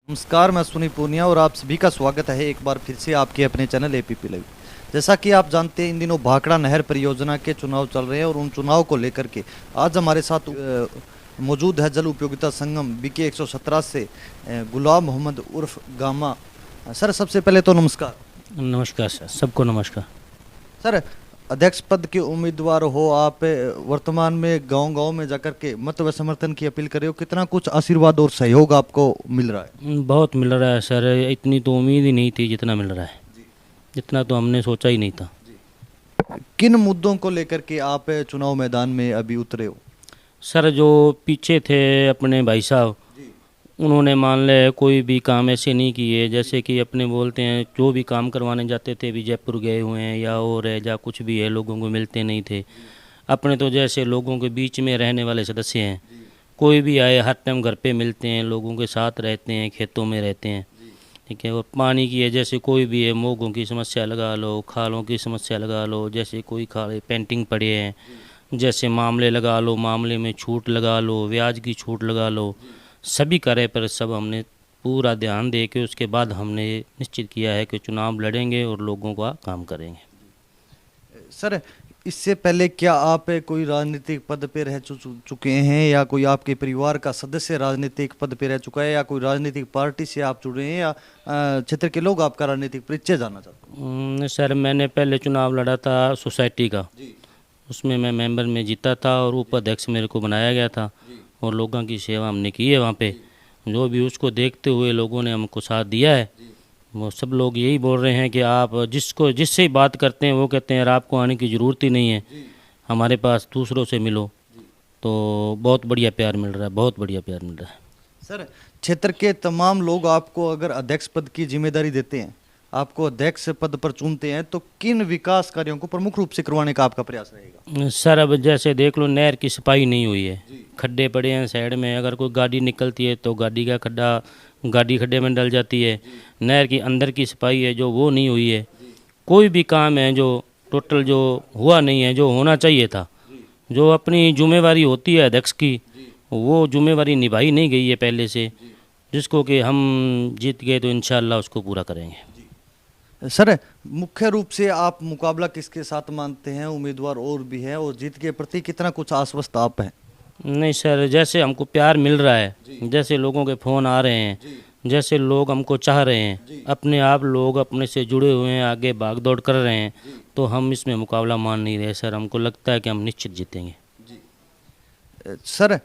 नमस्कार, मैं सुनी पूनिया और आप सभी का स्वागत है एक बार फिर से आपके अपने चैनल एपीपी लाइव। जैसा कि आप जानते हैं, इन दिनों भाखड़ा नहर परियोजना के चुनाव चल रहे हैं और उन चुनाव को लेकर के आज हमारे साथ मौजूद है जल उपयोगिता संगम बीके 117 से गुलाम मोहम्मद उर्फ गामा। सर, सबसे पहले तो नमस्कार। नमस्कार सर, सबको नमस्कार। सर, अध्यक्ष पद के उम्मीदवार हो आप, वर्तमान में गांव-गांव में जाकर के मत व समर्थन की अपील कर रहे हो, कितना कुछ आशीर्वाद और सहयोग आपको मिल रहा है? बहुत मिल रहा है सर, इतनी तो उम्मीद ही नहीं थी जितना मिल रहा है। जितना तो हमने सोचा ही नहीं था। किन मुद्दों को लेकर के आप चुनाव मैदान में अभी उतरे हो? सर, जो पीछे थे अपने भाई साहब, उन्होंने मान ले कोई भी काम ऐसे नहीं किए, जैसे कि अपने बोलते हैं जो भी काम करवाने जाते थे, भी जयपुर गए हुए हैं या और है या कुछ भी है, लोगों को मिलते नहीं थे। अपने तो जैसे लोगों के बीच में रहने वाले सदस्य हैं, कोई भी आए हर टाइम घर पे मिलते हैं, लोगों के साथ रहते हैं, खेतों में रहते हैं। ठीक है। और पानी की है, जैसे कोई भी है, मोगों की समस्या लगा लो, खालों की समस्या लगा लो, जैसे कोई खाले पेंटिंग पड़े हैं, जैसे मामले लगा लो, मामले में छूट लगा लो, ब्याज की छूट लगा लो, सभी कार्य पर सब हमने पूरा ध्यान दे के उसके बाद हमने निश्चित किया है कि चुनाव लड़ेंगे और लोगों का काम करेंगे। सर, इससे पहले क्या आप कोई राजनीतिक पद पे रह चुके हैं या कोई आपके परिवार का सदस्य राजनीतिक पद पे रह चुका है या कोई राजनीतिक पार्टी से आप जुड़े हैं या क्षेत्र के लोग आपका राजनीतिक परिचय जानना चाहते हैं? सर, मैंने पहले चुनाव लड़ा था सोसाइटी का, उसमें मैं मेंबर में जीता था और उपाध्यक्ष मेरे को बनाया गया था और लोगों की सेवा हमने की है वहाँ पे। जो भी उसको देखते हुए लोगों ने हमको साथ दिया है, वो सब लोग यही बोल रहे हैं कि आप जिससे ही बात करते हैं वो कहते हैं यार आपको आने की ज़रूरत ही नहीं है, हमारे पास दूसरों से मिलो। तो बहुत बढ़िया प्यार मिल रहा है, बहुत बढ़िया प्यार मिल रहा है। सर, क्षेत्र के तमाम लोग आपको अगर अध्यक्ष पद की जिम्मेदारी देते हैं, आपको अध्यक्ष पद पर चुनते हैं, तो किन विकास कार्यों को प्रमुख रूप से करवाने का आपका प्रयास रहेगा? सर, अब जैसे देख लो, नहर की सफाई नहीं हुई है, खड्डे पड़े हैं साइड में, अगर कोई गाड़ी निकलती है तो गाड़ी खड्डे में डल जाती है। नहर की अंदर की सफाई है जो वो नहीं हुई है। कोई भी काम है जो टोटल जो हुआ नहीं है, जो होना चाहिए था, जो अपनी जिम्मेवारी होती है अध्यक्ष की, वो जिम्मेवारी निभाई नहीं गई है पहले से, जिसको कि हम जीत गए तो इंशाल्लाह उसको पूरा करेंगे। सर, मुख्य रूप से आप मुकाबला किसके साथ मानते हैं? उम्मीदवार और भी है और जीत के प्रति कितना कुछ आश्वस्त आप हैं? नहीं सर, जैसे हमको प्यार मिल रहा है, जैसे लोगों के फ़ोन आ रहे हैं, जैसे लोग हमको चाह रहे हैं, अपने आप लोग अपने से जुड़े हुए हैं, आगे भाग दौड़ कर रहे हैं, तो हम इसमें मुकाबला मान नहीं रहे सर। हमको लगता है कि हम निश्चित जीतेंगे। सर,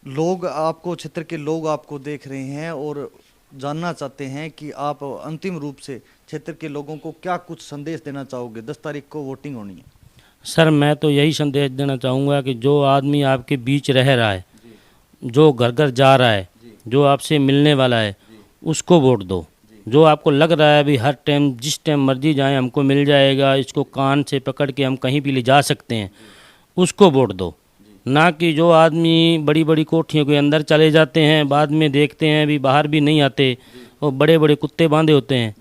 लोग आपको, क्षेत्र के लोग आपको देख रहे हैं और जानना चाहते हैं कि आप अंतिम रूप से क्षेत्र के लोगों को क्या कुछ संदेश देना चाहोगे? 10 तारीख को वोटिंग होनी है। सर, मैं तो यही संदेश देना चाहूँगा कि जो आदमी आपके बीच रह रहा है, जो घर घर जा रहा है, जो आपसे मिलने वाला है, उसको वोट दो। जो आपको लग रहा है अभी हर टाइम जिस टाइम मर्जी जाएं हमको मिल जाएगा, इसको कान से पकड़ के हम कहीं भी ले जा सकते हैं, उसको वोट दो। ना कि जो आदमी बड़ी बड़ी कोठियों के अंदर चले जाते हैं, बाद में देखते हैं अभी बाहर भी नहीं आते और बड़े बड़े कुत्ते बांधे होते हैं,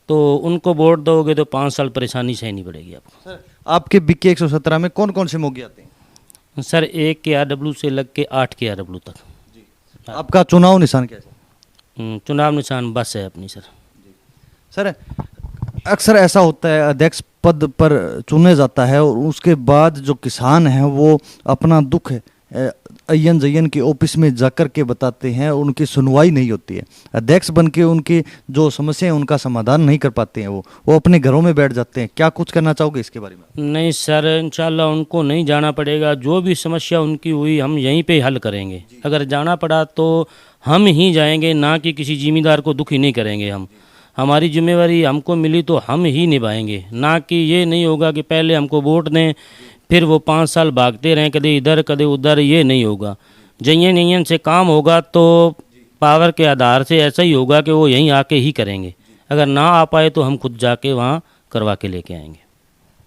तो उनको वोट दोगे तो 5 साल परेशानी सहनी पड़ेगी आपको। सर, आपके बीके 117 में कौन कौन से मोगी आते हैं? सर, 1 के RW से लग के 8 के RW तक। आपका चुनाव निशान क्या है? चुनाव निशान बस है अपनी सर। सर, अक्सर ऐसा होता है, अध्यक्ष पद पर चुने जाता है और उसके बाद जो किसान हैं वो अपना दुख अय्यन जय्यन के ऑफिस में जाकर के बताते हैं, उनकी सुनवाई नहीं होती है। अध्यक्ष बन के उनकी जो समस्या है उनका समाधान नहीं कर पाते हैं, वो अपने घरों में बैठ जाते हैं। क्या कुछ करना चाहोगे इसके बारे में? नहीं सर, इंशाल्लाह उनको नहीं जाना पड़ेगा। जो भी समस्या उनकी हुई हम यहीं पे हल करेंगे। अगर जाना पड़ा तो हम ही जाएंगे, ना कि किसी जिम्मेदार को दुखी नहीं करेंगे। हम हमारी जिम्मेवारी हमको मिली तो हम ही निभाएंगे, ना कि ये नहीं होगा कि पहले हमको वोट दें फिर वो 5 साल भागते रहें, कदे इधर कदे उधर। ये नहीं होगा। जयन जयन से काम होगा तो पावर के आधार से ऐसा ही होगा कि वो यहीं आके ही करेंगे। अगर ना आ पाए तो हम खुद जाके वहाँ करवा के लेके आएंगे।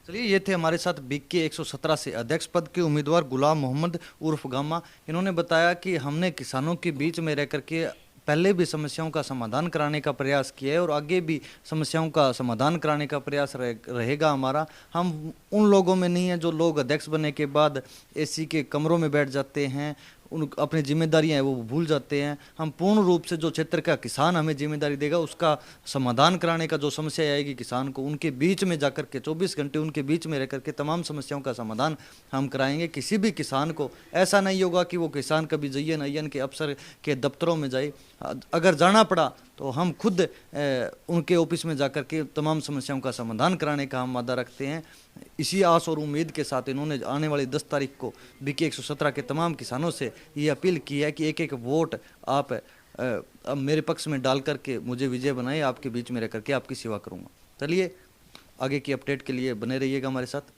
चलिए, ये थे हमारे साथ बीके 117 से अध्यक्ष पद के उम्मीदवार गुलाम मोहम्मद उर्फ गामा। इन्होंने बताया कि हमने किसानों के बीच में रह करके पहले भी समस्याओं का समाधान कराने का प्रयास किया है और आगे भी समस्याओं का समाधान कराने का प्रयास रहेगा हमारा। हम उन लोगों में नहीं हैं जो लोग अध्यक्ष बनने के बाद एसी के कमरों में बैठ जाते हैं उन अपनी जिम्मेदारियां हैं वो भूल जाते हैं। हम पूर्ण रूप से जो क्षेत्र का किसान हमें जिम्मेदारी देगा उसका समाधान कराने का, जो समस्या आएगी किसान को, उनके बीच में जाकर के 24 घंटे उनके बीच में रह करके तमाम समस्याओं का समाधान हम कराएंगे। किसी भी किसान को ऐसा नहीं होगा कि वो किसान कभी जयन अय्यन के अफसर के दफ्तरों में जाए। अगर जाना पड़ा तो हम खुद उनके ऑफिस में जाकर के तमाम समस्याओं का समाधान कराने का हम वादा रखते हैं। इसी आस और उम्मीद के साथ इन्होंने आने वाली 10 तारीख को बीके 117 के तमाम किसानों से ये अपील की है कि एक एक वोट आप अब मेरे पक्ष में डाल करके मुझे विजय बनाए, आपके बीच में रह करके आपकी सेवा करूंगा। चलिए आगे की अपडेट के लिए बने रहिएगा हमारे साथ।